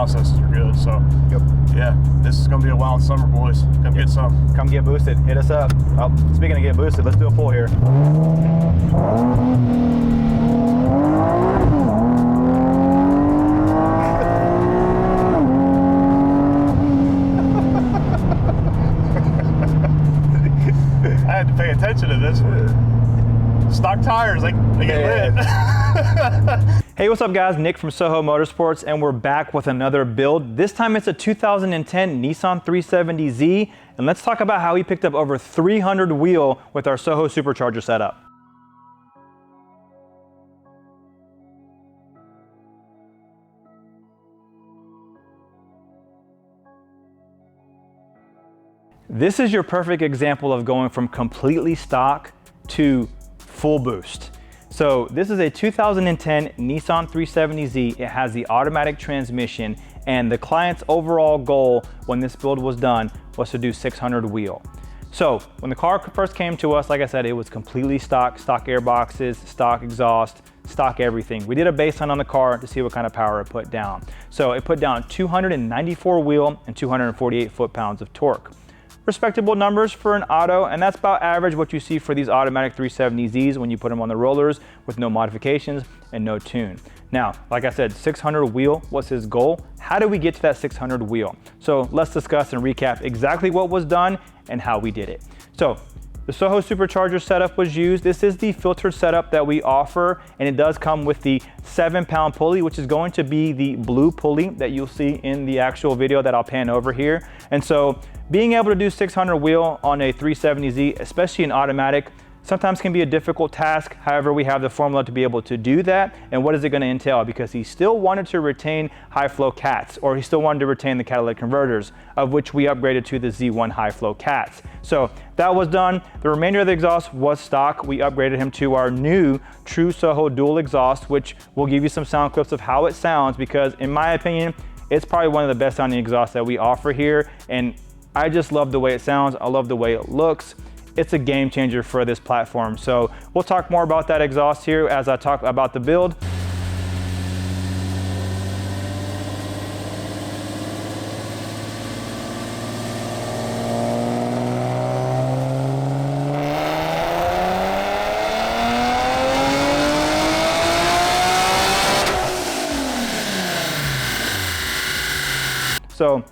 processes are good. So yeah, this is gonna be a wild summer, boys. Come get some. Come get boosted. Hit us up. Oh, speaking of get boosted, let's do a pull here. I had to pay attention to this one. Stock tires, they get lit. Hey, what's up guys? Nick from SOHO Motorsports, and we're back with another build. This time it's a 2010 Nissan 370Z, and let's talk about how we picked up over 300 wheel with our SOHO Supercharger setup. This is your perfect example of going from completely stock to full boost. So this is a 2010 Nissan 370Z. It has the automatic transmission, and the client's overall goal when this build was done was to do 600 wheel. So when the car first came to us, like I said, it was completely stock air boxes, stock exhaust, stock everything. We did a baseline on the car to see what kind of power it put down. So it put down 294 wheel and 248 foot-pounds of torque. Respectable numbers for an auto, and that's about average what you see for these automatic 370Zs when you put them on the rollers with no modifications and no tune. Now, like I said, 600 wheel was his goal. How do we get to that 600 wheel? So let's discuss and recap exactly what was done and how we did it. So the SOHO Supercharger setup was used. This is the filtered setup that we offer, and it does come with the 7-pound pulley, which is going to be the blue pulley that you'll see in the actual video that I'll pan over here. And so being able to do 600 wheel on a 370Z, especially in automatic, sometimes can be a difficult task. However, we have the formula to be able to do that. And what is it going to entail? Because he still wanted to retain high flow cats, or he still wanted to retain the catalytic converters, of which we upgraded to the Z1 high flow cats. So that was done. The remainder of the exhaust was stock. We upgraded him to our new true SOHO dual exhaust, which will give you some sound clips of how it sounds, because in my opinion, it's probably one of the best sounding exhausts that we offer here. And I just love the way it sounds. I love the way it looks. It's a game changer for this platform. So we'll talk more about that exhaust here as I talk about the build. So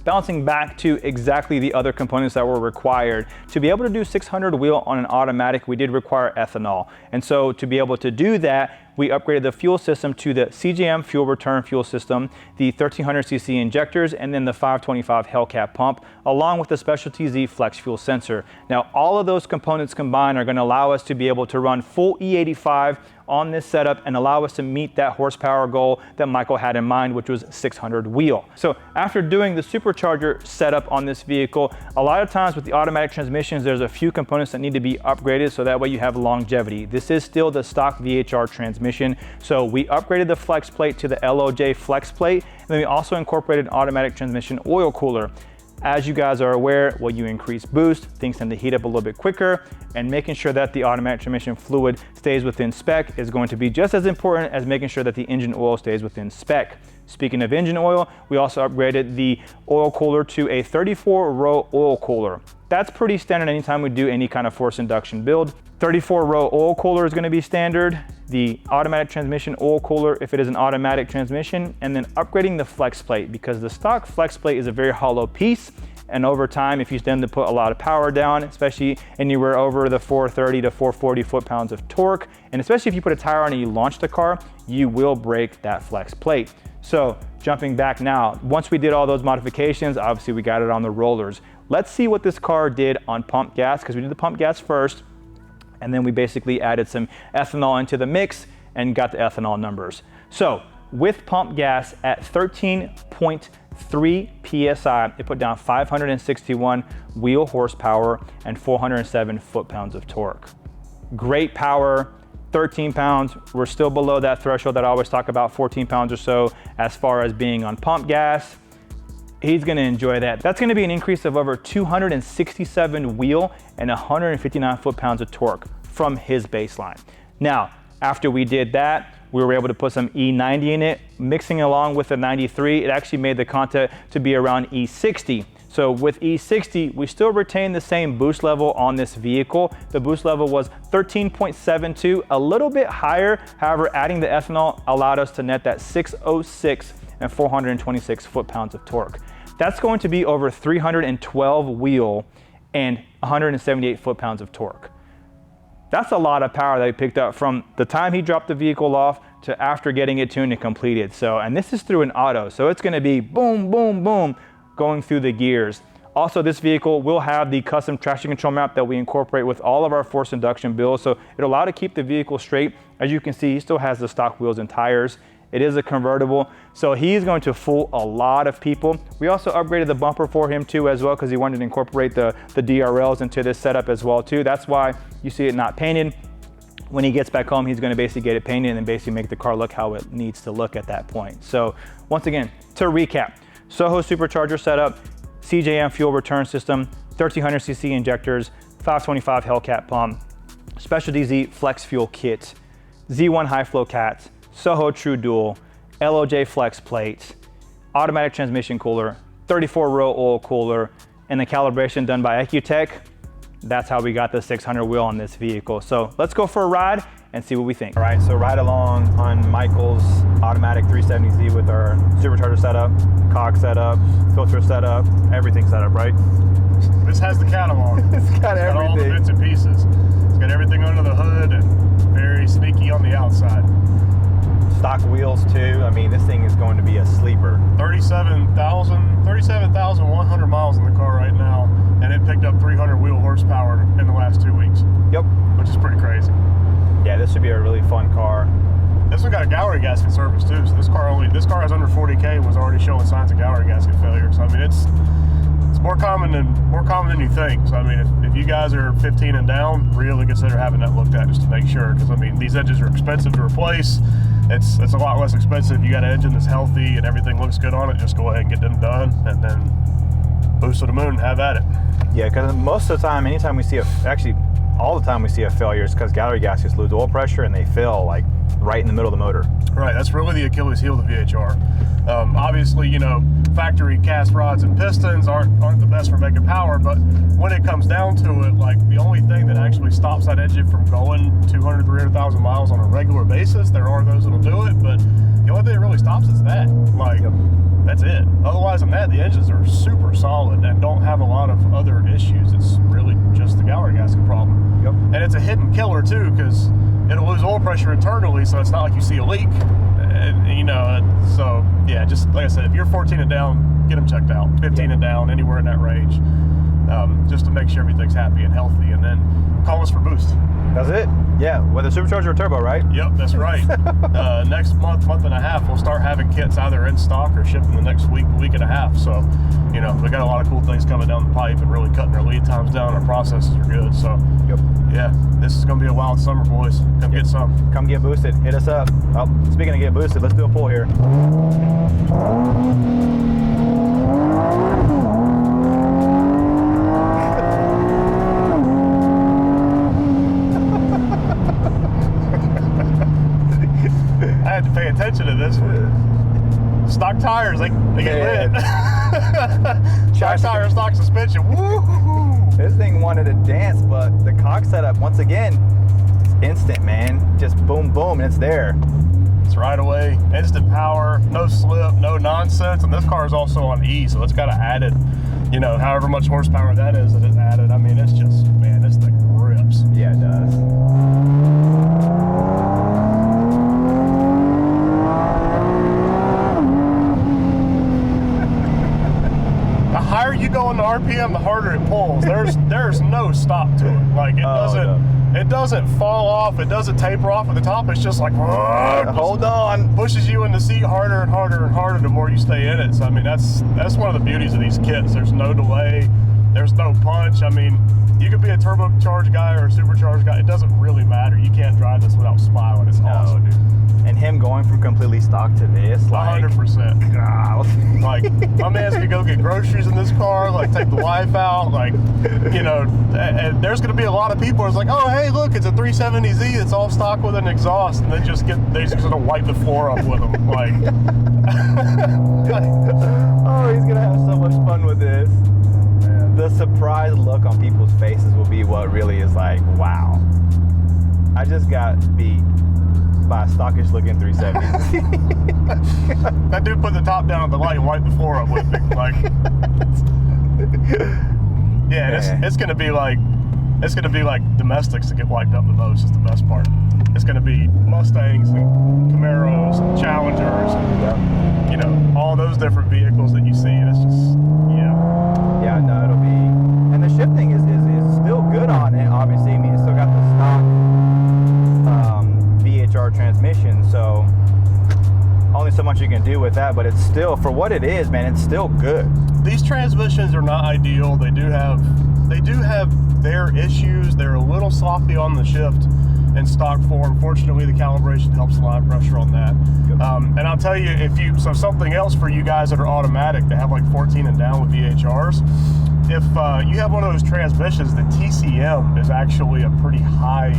bouncing back to exactly the other components that were required. To be able to do 600 wheel on an automatic, we did require ethanol. And so to be able to do that, we upgraded the fuel system to the CJM fuel return fuel system, the 1300cc injectors, and then the 525 Hellcat pump, along with the Specialty Z flex fuel sensor. Now, all of those components combined are going to allow us to be able to run full E85 on this setup and allow us to meet that horsepower goal that Michael had in mind, which was 600 wheel. So after doing the supercharger setup on this vehicle, a lot of times with the automatic transmissions, there's a few components that need to be upgraded so that way you have longevity. This is still the stock VHR transmission. So we upgraded the flex plate to the LOJ flex plate, and then we also incorporated an automatic transmission oil cooler. As you guys are aware, when you increase boost, things tend to heat up a little bit quicker, and making sure that the automatic transmission fluid stays within spec is going to be just as important as making sure that the engine oil stays within spec. Speaking of engine oil, we also upgraded the oil cooler to a 34-row oil cooler. That's pretty standard anytime we do any kind of forced induction build. 34-row oil cooler is going to be standard. The automatic transmission oil cooler if it is an automatic transmission, and then upgrading the flex plate, because the stock flex plate is a very hollow piece, and over time if you tend to put a lot of power down, especially anywhere over the 430 to 440 foot-pounds of torque, and especially if you put a tire on and you launch the car, you will break that flex plate. So jumping back now, once we did all those modifications, obviously we got it on the rollers. Let's see what this car did on pump gas, because we did the pump gas first, and then we basically added some ethanol into the mix and got the ethanol numbers. So with pump gas at 13.3 PSI, it put down 561 wheel horsepower and 407 foot-pounds of torque. Great power, 13 pounds. We're still below that threshold that I always talk about, 14 pounds or so as far as being on pump gas. He's gonna enjoy that. That's gonna be an increase of over 267 wheel and 159 foot-pounds of torque from his baseline. Now, after we did that, We were able to put some E90 in it, mixing along with the 93. It actually made the content to be around E60. So with E60, we still retain the same boost level on this vehicle. The boost level was 13.72, a little bit higher. However, adding the ethanol allowed us to net that 606 and 426 foot-pounds of torque. That's going to be over 312 wheel and 178 foot-pounds of torque. That's a lot of power that he picked up from the time he dropped the vehicle off to after getting it tuned and completed. So, and this is through an auto, so it's gonna be boom, boom, boom, going through the gears. Also, this vehicle will have the custom traction control map that we incorporate with all of our forced induction builds, so it'll allow to keep the vehicle straight. As you can see, he still has the stock wheels and tires. It is a convertible, so he's going to fool a lot of people. We also upgraded the bumper for him too as well, because he wanted to incorporate the DRLs into this setup as well too. That's why you see it not painted. When he gets back home, he's gonna basically get it painted and then basically make the car look how it needs to look at that point. So once again, to recap, SOHO supercharger setup, CJM fuel return system, 1300cc injectors, 525 Hellcat pump, Specialty Z flex fuel kit, Z1 high flow cats, SOHO True Dual, LOJ flex plates, automatic transmission cooler, 34 row oil cooler, and the calibration done by EcuTech. That's how we got the 600 wheel on this vehicle. So let's go for a ride and see what we think. All right, so ride along on Michael's automatic 370Z with our supercharger setup, cog setup, filter setup, everything set up, right? This has the catalog. It's got everything. All the bits and pieces. It's got everything under the hood and very sneaky on the outside. Stock wheels too. I mean, this thing is going to be a sleeper. 37,100 miles in the car right now, and it picked up 300 wheel horsepower in the last 2 weeks. Yep. Which is pretty crazy. Yeah, this should be a really fun car. This one got a gallery gasket service too, so this car has under 40K and was already showing signs of gallery gasket failure. So I mean, it's more common than you think. So I mean, if you guys are 15 and down, really consider having that looked at just to make sure, because I mean, these edges are expensive to replace. It's a lot less expensive. You got an engine that's healthy and everything looks good on it, just go ahead and get them done, and then boost to the moon, have at it. Yeah, because most of the time, anytime we see actually all the time we see a failure is because gallery gaskets lose oil pressure and they fail like right in the middle of the motor. Right, that's really the Achilles heel of the VHR. Obviously, you know, factory cast rods and pistons aren't the best for making power, but when it comes down to it, like the only thing that actually stops that engine from going 200, 300,000 miles on a regular basis, there are those that'll do it, but the only thing that really stops is that. Like, that's it. Otherwise than that, the engines are super solid and don't have a lot of other issues. It's really just the gallery gasket problem. Yep. And it's a hidden killer too, because it'll lose oil pressure internally, so it's not like you see a leak. And, you know, so yeah, just like I said, if you're 14 and down, get them checked out. 15 and down, anywhere in that range, just to make sure everything's happy and healthy, and then call us for boost. That's it. Yeah, whether supercharger or turbo, right? Yep, that's right. Next month and a half, we'll start having kits either in stock or shipping the next week and a half. So, you know, we got a lot of cool things coming down the pipe and really cutting our lead times down. Our processes are good. So, yep. Yeah, this is going to be a wild summer, boys. Come get some. Come get boosted. Hit us up. Oh, speaking of get boosted, let's do a pull here. I had to pay attention to this one. Stock tires, they get lit. Stock tire, stock suspension. Woo-hoo-hoo. This thing wanted to dance, but the cog setup, once again, it's instant, man. Just boom, boom, and it's there. It's right away, instant power, no slip, no nonsense. And this car is also on E, so it's got an added, you know, however much horsepower that is added. I mean, it's just, man, this thing rips. Yeah, it does. The higher you go in the RPM, the harder it pulls. There's no stop to it. Like it doesn't fall off. It doesn't taper off at the top. It's just like hold on, pushes you in the seat harder and harder and harder the more you stay in it. So I mean, that's one of the beauties of these kits. There's no delay. There's no punch. I mean, you could be a turbocharged guy or a supercharged guy. It doesn't really matter. You can't drive this without smiling. It's awesome. Dude. And him going from completely stock to this, like 100%. God. Like, my man's gonna go get groceries in this car, like take the wife out, like, you know, and there's gonna be a lot of people who's like, oh, hey, look, it's a 370Z that's all stock with an exhaust, and they're just gonna wipe the floor up with them, like. Oh, he's gonna have so much fun with this. Oh, man. The surprised look on people's faces will be what really is like, wow, I just got beat by a stockish looking 370. That dude put the top down at the light and wiped the floor up with me. Like, yeah, it's gonna be like domestics that get wiped up the most is the best part. It's gonna be Mustangs and Camaros and Challengers and you know, all those different vehicles that you see, and it's just yeah, no, it'll be, and the shifting is still good on it. Obviously, I mean, it's still got the stock VHR transmission, so only so much you can do with that, but it's still, for what it is, man, it's still good. These transmissions are not ideal. They do have their issues. They're a little sloppy on the shift in stock form. Fortunately, the calibration helps the line pressure on that. And I'll tell you, so something else for you guys that are automatic, that have like 14 and down with VHRs, if you have one of those transmissions, the TCM is actually a pretty high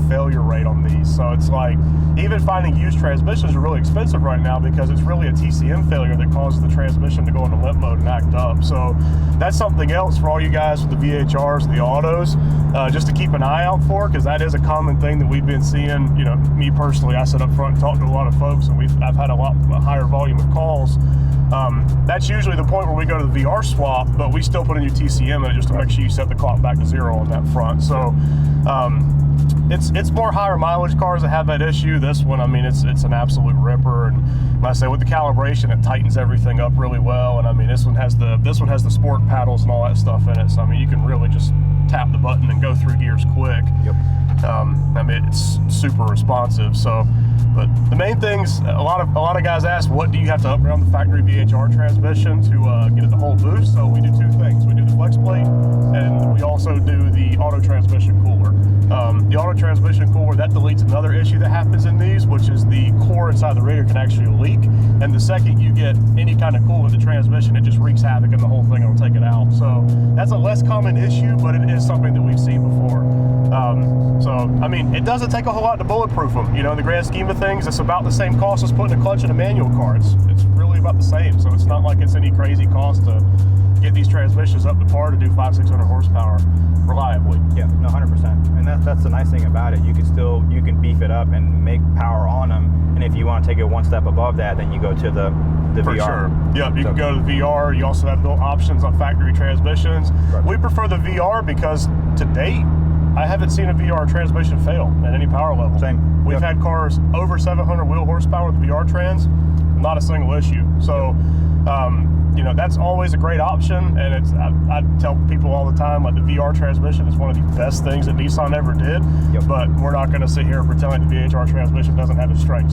failure rate on these. So it's like, even finding used transmissions are really expensive right now because it's really a TCM failure that causes the transmission to go into limp mode and act up. So that's something else for all you guys with the VHRs, the autos, just to keep an eye out for, because that is a common thing that we've been seeing. You know, me personally, I sit up front and talk to a lot of folks, and I've had a higher volume of calls. That's usually the point where we go to the VR swap, but we still put a new TCM in it just to make sure you set the clock back to 0 on that front. So it's more higher mileage cars that have that issue. This one, I mean, it's an absolute ripper, and like I say, with the calibration, it tightens everything up really well. And I mean, this one has the sport paddles and all that stuff in it. So I mean, you can really just tap the button and go through gears quick. Yep. I mean, it's super responsive. So, but the main things, a lot of guys ask, what do you have to upgrade on the factory VHR transmission to get it the whole boost? So we do two things. We do the flex plate, and we also do the auto transmission cooler. The auto transmission cooler, that deletes another issue that happens in these, which is the core inside the radiator can actually leak. And the second you get any kind of coolant in the transmission, it just wreaks havoc in the whole thing and will take it out. So that's a less common issue, but it is something that we've seen before. So, I mean, it doesn't take a whole lot to bulletproof them. You know, in the grand scheme of things, it's about the same cost as putting a clutch in a manual car. It's really about the same. So it's not like it's any crazy cost to get these transmissions up to par to do 500-600 horsepower reliably. Yeah, no, 100%. And that's the nice thing about it. You can beef it up and make power on them. And if you want to take it one step above that, then you go to the For VR. sure. Yep, you can go to the VR. You also have built options on factory transmissions. Right. We prefer the VR because to date, I haven't seen a VR transmission fail at any power level. Same. We've had cars over 700 wheel horsepower with VR trans, not a single issue. So, you know, that's always a great option. And I tell people all the time, like, the VR transmission is one of the best things that Nissan ever did. Yep. But we're not going to sit here and pretend like the VHR transmission doesn't have its strengths.